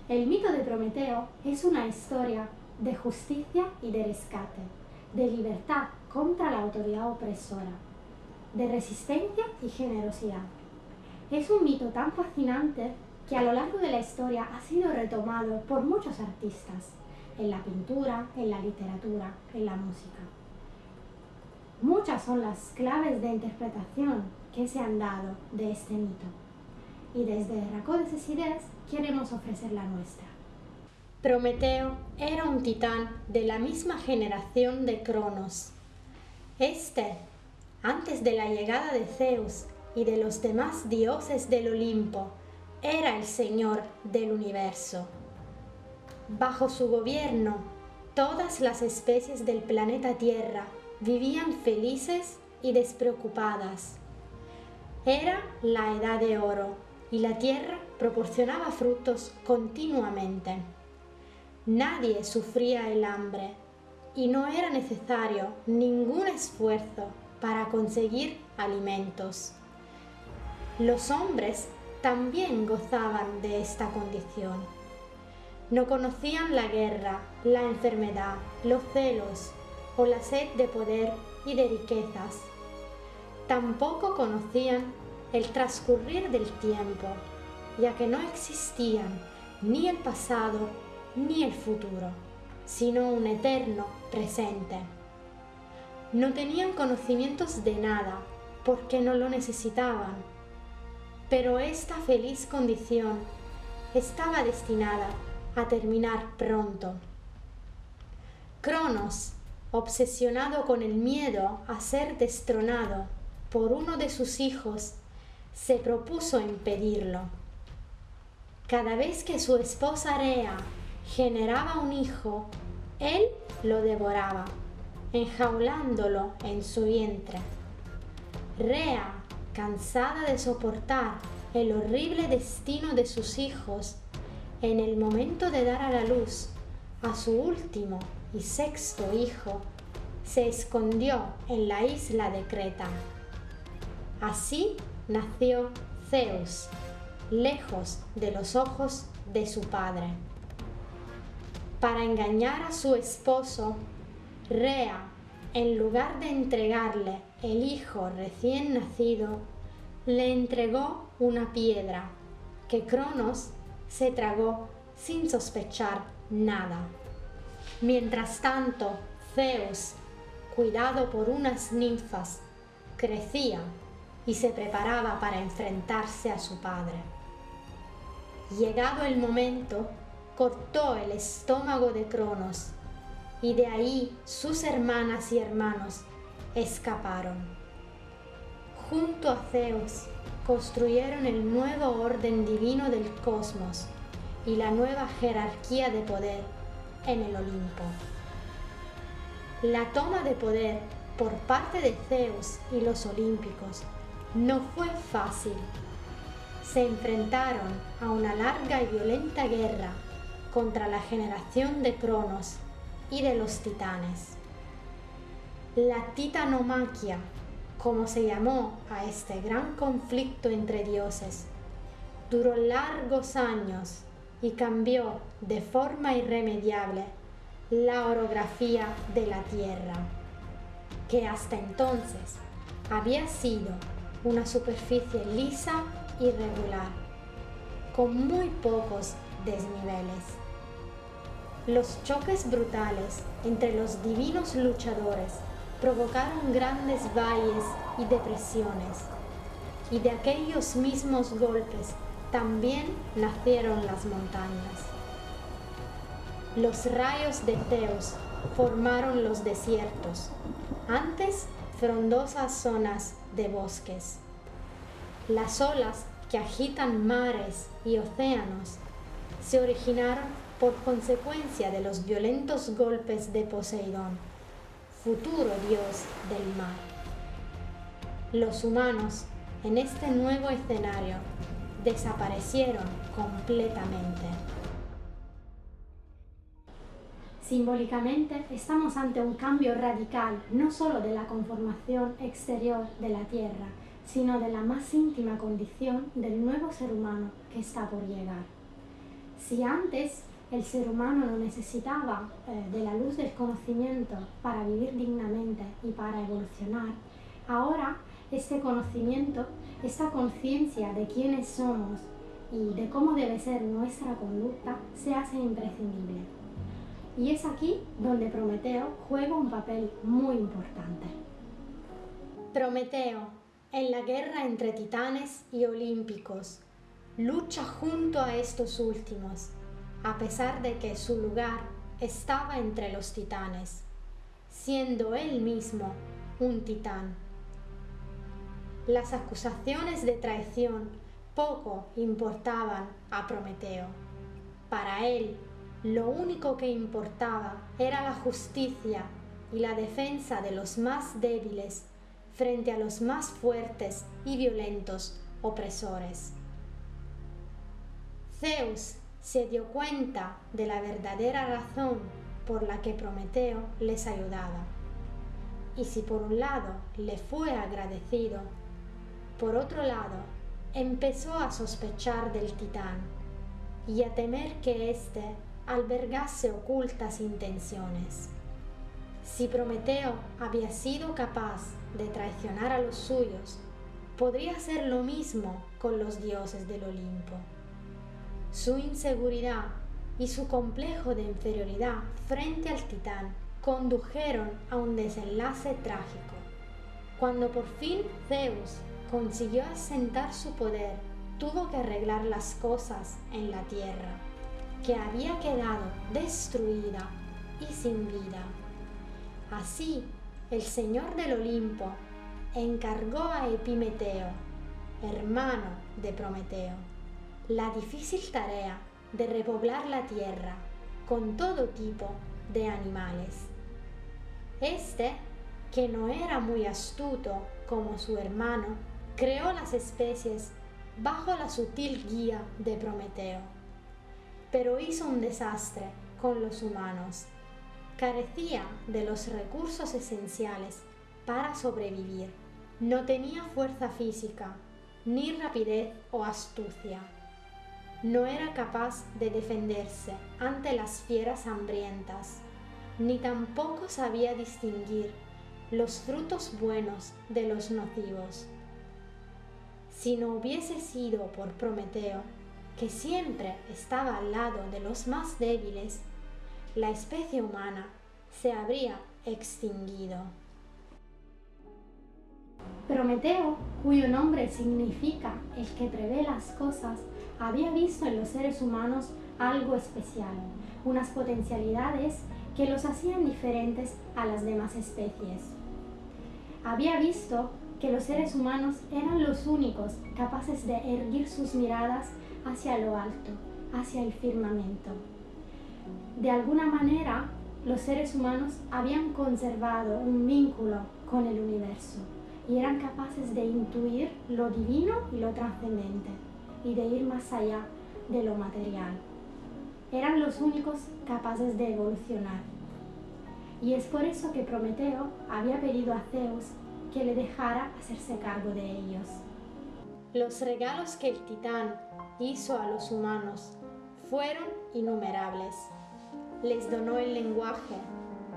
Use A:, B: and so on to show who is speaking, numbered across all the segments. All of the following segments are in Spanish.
A: El mito de Prometeo es una historia de justicia y de rescate, de libertad contra la autoridad opresora, de resistencia y generosidad. Es un mito tan fascinante que a lo largo de la historia ha sido retomado por muchos artistas, en la pintura, en la literatura, en la música. Muchas son las claves de interpretación que se han dado de este mito, y desde Racodes Ideas queremos ofrecer la nuestra. Prometeo era un titán de la misma generación de Cronos. Este, antes de la llegada de Zeus y de los demás dioses del Olimpo, era el señor del universo. Bajo su gobierno, todas las especies del planeta Tierra vivían felices y despreocupadas. Era la Edad de Oro y la Tierra proporcionaba frutos continuamente. Nadie sufría el hambre y no era necesario ningún esfuerzo para conseguir alimentos. Los hombres también gozaban de esta condición. No conocían la guerra, la enfermedad, los celos o la sed de poder y de riquezas. Tampoco conocían el transcurrir del tiempo, ya que no existían ni el pasado ni el futuro, sino un eterno presente. No tenían conocimientos de nada, porque no lo necesitaban, pero esta feliz condición estaba destinada a terminar pronto. Cronos, obsesionado con el miedo a ser destronado por uno de sus hijos, se propuso impedirlo. Cada vez que su esposa Rea generaba un hijo, él lo devoraba, enjaulándolo en su vientre. Rea, cansada de soportar el horrible destino de sus hijos, en el momento de dar a la luz a su último y sexto hijo, se escondió en la isla de Creta. Así nació Zeus, lejos de los ojos de su padre. Para engañar a su esposo, Rea, en lugar de entregarle el hijo recién nacido, le entregó una piedra que Cronos se tragó sin sospechar nada. Mientras tanto, Zeus, cuidado por unas ninfas, crecía y se preparaba para enfrentarse a su padre. Llegado el momento, cortó el estómago de Cronos, y de ahí sus hermanas y hermanos escaparon. Junto a Zeus construyeron el nuevo orden divino del cosmos y la nueva jerarquía de poder en el Olimpo. La toma de poder por parte de Zeus y los olímpicos no fue fácil. Se enfrentaron a una larga y violenta guerra contra la generación de Cronos y de los titanes. La titanomaquia, como se llamó a este gran conflicto entre dioses, duró largos años y cambió de forma irremediable la orografía de la Tierra, que hasta entonces había sido una superficie lisa y regular, con muy pocos desniveles. Los choques brutales entre los divinos luchadores provocaron grandes valles y depresiones, y de aquellos mismos golpes también nacieron las montañas. Los rayos de Zeus formaron los desiertos, antes frondosas zonas de bosques. Las olas que agitan mares y océanos se originaron por consecuencia de los violentos golpes de Poseidón, futuro dios del mar. Los humanos, en este nuevo escenario, desaparecieron completamente. Simbólicamente, estamos ante un cambio radical, no solo de la conformación exterior de la Tierra, sino de la más íntima condición del nuevo ser humano que está por llegar. Si antes el ser humano no necesitaba de la luz del conocimiento para vivir dignamente y para evolucionar, ahora este conocimiento, esta conciencia de quiénes somos y de cómo debe ser nuestra conducta se hace imprescindible. Y es aquí donde Prometeo juega un papel muy importante. Prometeo, en la guerra entre titanes y olímpicos, lucha junto a estos últimos, a pesar de que su lugar estaba entre los titanes, siendo él mismo un titán. Las acusaciones de traición poco importaban a Prometeo. Para él, lo único que importaba era la justicia y la defensa de los más débiles frente a los más fuertes y violentos opresores. Zeus se dio cuenta de la verdadera razón por la que Prometeo les ayudaba. Y si por un lado le fue agradecido, por otro lado empezó a sospechar del titán y a temer que éste albergase ocultas intenciones. Si Prometeo había sido capaz de traicionar a los suyos, podría hacer lo mismo con los dioses del Olimpo. Su inseguridad y su complejo de inferioridad frente al titán condujeron a un desenlace trágico. Cuando por fin Zeus consiguió asentar su poder, tuvo que arreglar las cosas en la tierra, que había quedado destruida y sin vida. Así, el señor del Olimpo encargó a Epimeteo, hermano de Prometeo, la difícil tarea de repoblar la tierra con todo tipo de animales. Este, que no era muy astuto como su hermano, creó las especies bajo la sutil guía de Prometeo, pero hizo un desastre con los humanos. Carecía de los recursos esenciales para sobrevivir. No tenía fuerza física, ni rapidez o astucia. No era capaz de defenderse ante las fieras hambrientas, ni tampoco sabía distinguir los frutos buenos de los nocivos. Si no hubiese sido por Prometeo, que siempre estaba al lado de los más débiles, la especie humana se habría extinguido. Prometeo, cuyo nombre significa el que prevé las cosas, había visto en los seres humanos algo especial, unas potencialidades que los hacían diferentes a las demás especies. Había visto que los seres humanos eran los únicos capaces de erguir sus miradas hacia lo alto, hacia el firmamento. De alguna manera, los seres humanos habían conservado un vínculo con el universo y eran capaces de intuir lo divino y lo trascendente y de ir más allá de lo material. Eran los únicos capaces de evolucionar. Y es por eso que Prometeo había pedido a Zeus que le dejara hacerse cargo de ellos. Los regalos que el titán hizo a los humanos fueron innumerables. Les donó el lenguaje,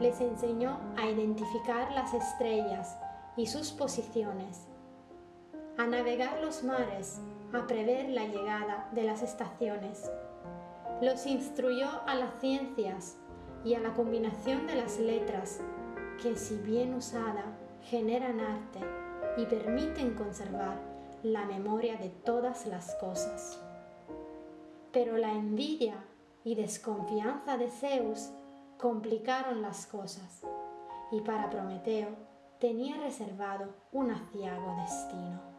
A: les enseñó a identificar las estrellas y sus posiciones, a navegar los mares, a prever la llegada de las estaciones. Los instruyó a las ciencias y a la combinación de las letras que, si bien usada, generan arte y permiten conservar la memoria de todas las cosas. Pero la envidia y desconfianza de Zeus complicaron las cosas, y para Prometeo tenía reservado un aciago destino.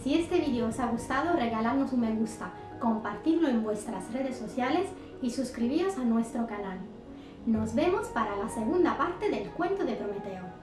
A: Si este vídeo os ha gustado, regaladnos un me gusta, compartidlo en vuestras redes sociales y suscribíos a nuestro canal. Nos vemos para la segunda parte del cuento de Prometeo.